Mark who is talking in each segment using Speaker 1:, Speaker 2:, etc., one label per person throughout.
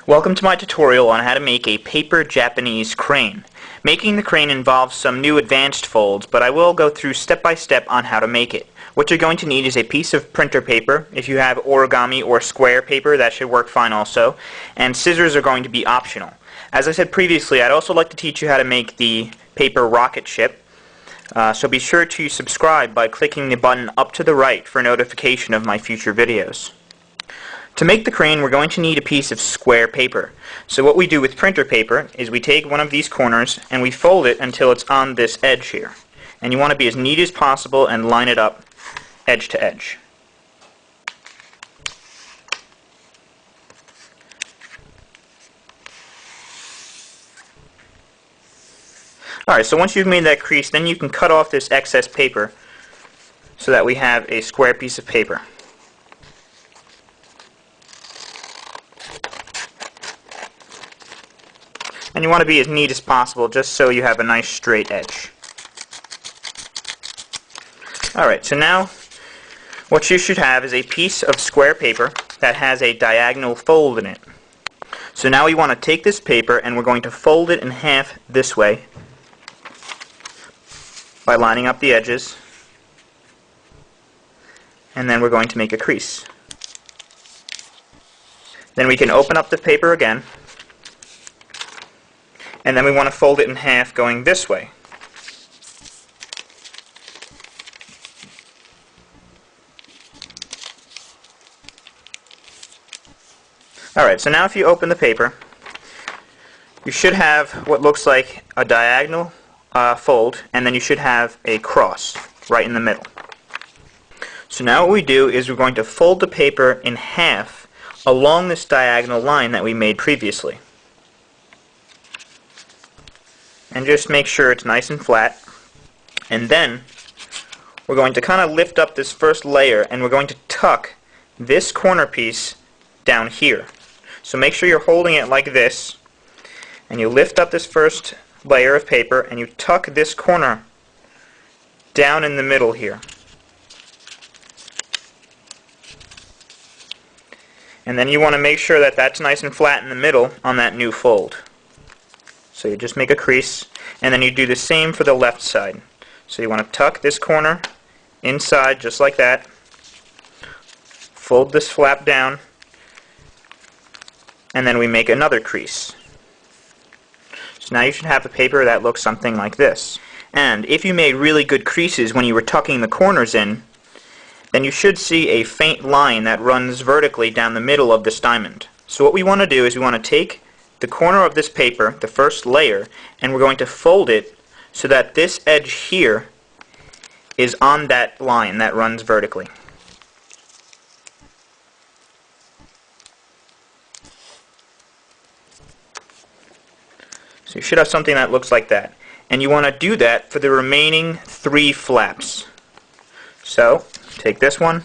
Speaker 1: Welcome to my tutorial on how to make a paper Japanese crane. Making the crane involves some new advanced folds, but I will go through step by step on how to make it. What you're going to need is a piece of printer paper. If you have origami or square paper, that should work fine also. And scissors are going to be optional. As I said previously, I'd also like to teach you how to make the paper rocket ship. So be sure to subscribe by clicking the button up to the right for notification of my future videos. To make the crane, we're going to need a piece of square paper. So what we do with printer paper is we take one of these corners and we fold it until it's on this edge here. And you want to be as neat as possible and line it up edge to edge. Alright, so once you've made that crease, then you can cut off this excess paper so that we have a square piece of paper. And you want to be as neat as possible just so you have a nice straight edge. Alright, so now what you should have is a piece of square paper that has a diagonal fold in it. So now we want to take this paper and we're going to fold it in half this way by lining up the edges, and then we're going to make a crease. Then we can open up the paper again, and then we want to fold it in half going this way. Alright, so now if you open the paper, you should have what looks like a diagonal fold, and then you should have a cross right in the middle. So now what we do is we're going to fold the paper in half along this diagonal line that we made previously. And just make sure it's nice and flat. And then we're going to kind of lift up this first layer and we're going to tuck this corner piece down here. So make sure you're holding it like this, and you lift up this first layer of paper and you tuck this corner down in the middle here. And then you want to make sure that that's nice and flat in the middle on that new fold. So you just make a crease, and then you do the same for the left side. So you want to tuck this corner inside just like that, fold this flap down, and then we make another crease. So now you should have a paper that looks something like this. And if you made really good creases when you were tucking the corners in, then you should see a faint line that runs vertically down the middle of this diamond. So what we want to do is we want to take the corner of this paper, the first layer, and we're going to fold it so that this edge here is on that line that runs vertically. So you should have something that looks like that. And you want to do that for the remaining 3 flaps. So take this one,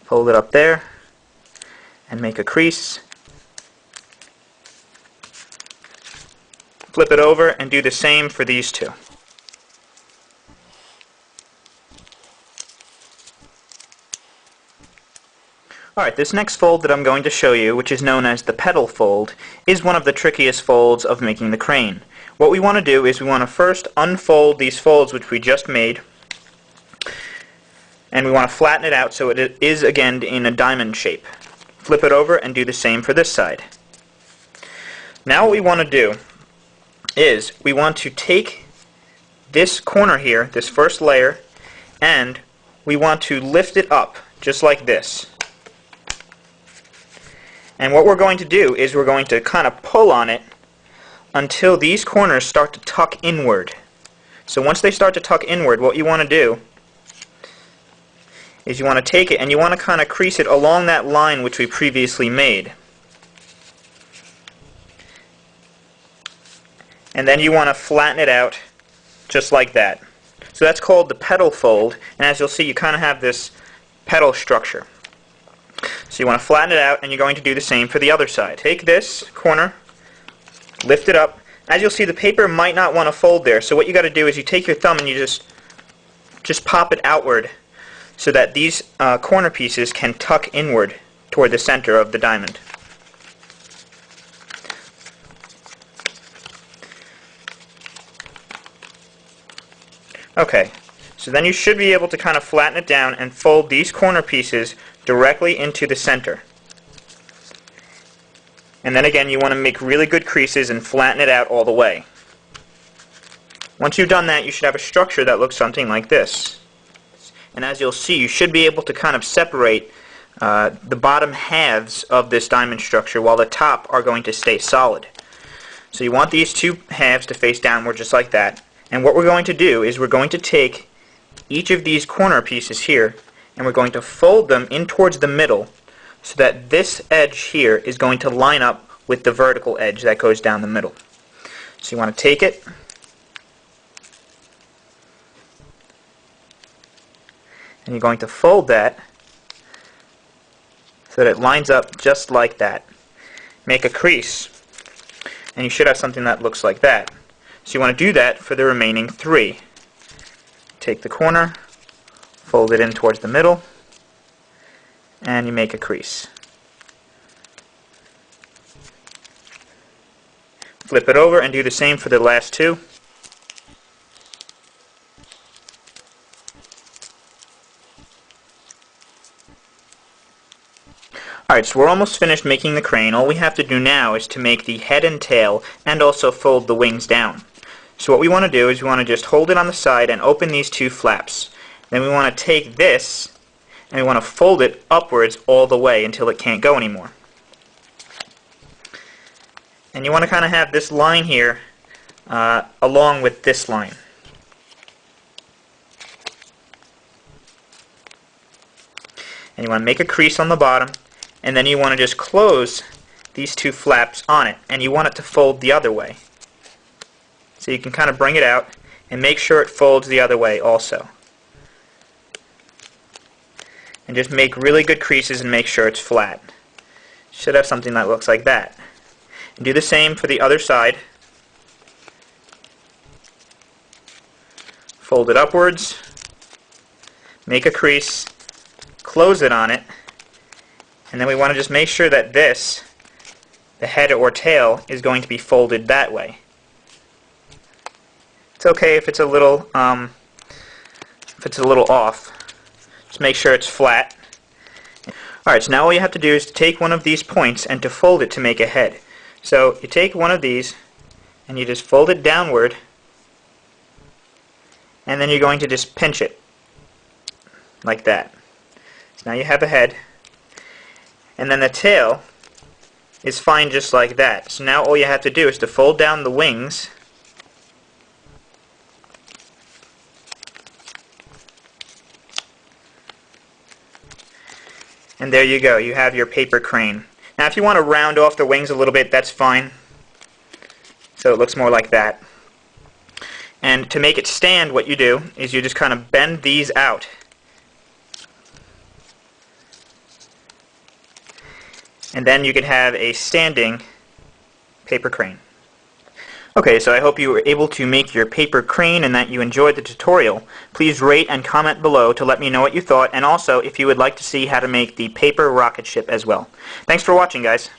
Speaker 1: fold it up there, and make a crease. Flip it over and do the same for these 2. Alright, this next fold that I'm going to show you, which is known as the petal fold, is one of the trickiest folds of making the crane. What we want to do is we want to first unfold these folds which we just made, and we want to flatten it out so it is again in a diamond shape. Flip it over and do the same for this side. Now what we want to do is we want to take this corner here, this first layer, and we want to lift it up just like this. And what we're going to do is we're going to kind of pull on it until these corners start to tuck inward. So once they start to tuck inward, what you want to do is you want to take it and you want to kind of crease it along that line which we previously made. And then you want to flatten it out just like that. So that's called the petal fold, and as you'll see, you kind of have this petal structure. So you want to flatten it out, and you're going to do the same for the other side. Take this corner, lift it up. As you'll see, the paper might not want to fold there, so what you got to do is you take your thumb and you just pop it outward so that these corner pieces can tuck inward toward the center of the diamond. Okay, so then you should be able to kind of flatten it down and fold these corner pieces directly into the center. And then again, you want to make really good creases and flatten it out all the way. Once you've done that, you should have a structure that looks something like this. And as you'll see, you should be able to kind of separate the bottom halves of this diamond structure while the top are going to stay solid. So you want these two halves to face downward just like that. And what we're going to do is we're going to take each of these corner pieces here and we're going to fold them in towards the middle so that this edge here is going to line up with the vertical edge that goes down the middle. So you want to take it and you're going to fold that so that it lines up just like that. Make a crease and you should have something that looks like that. So you want to do that for the remaining three. Take the corner, fold it in towards the middle, and you make a crease. Flip it over and do the same for the last two. Alright, so we're almost finished making the crane. All we have to do now is to make the head and tail and also fold the wings down. So what we want to do is we want to just hold it on the side and open these two flaps. Then we want to take this and we want to fold it upwards all the way until it can't go anymore. And you want to kind of have this line here along with this line. And you want to make a crease on the bottom, and then you want to just close these two flaps on it, and you want it to fold the other way. So you can kind of bring it out and make sure it folds the other way also. And just make really good creases and make sure it's flat. Should have something that looks like that. And do the same for the other side. Fold it upwards, make a crease, close it on it, and then we want to just make sure that this, the head or tail, is going to be folded that way. It's okay if it's a little off. Just make sure it's flat. Alright, so now all you have to do is to take one of these points and to fold it to make a head. So you take one of these and you just fold it downward, and then you're going to just pinch it like that. So now you have a head, and then the tail is fine just like that. So now all you have to do is to fold down the wings and there you go, you have your paper crane. Now if you want to round off the wings a little bit, that's fine. So it looks more like that. And to make it stand, what you do is you just kind of bend these out. And then you can have a standing paper crane. Okay, so I hope you were able to make your paper crane and that you enjoyed the tutorial. Please rate and comment below to let me know what you thought, and also if you would like to see how to make the paper rocket ship as well. Thanks for watching, guys.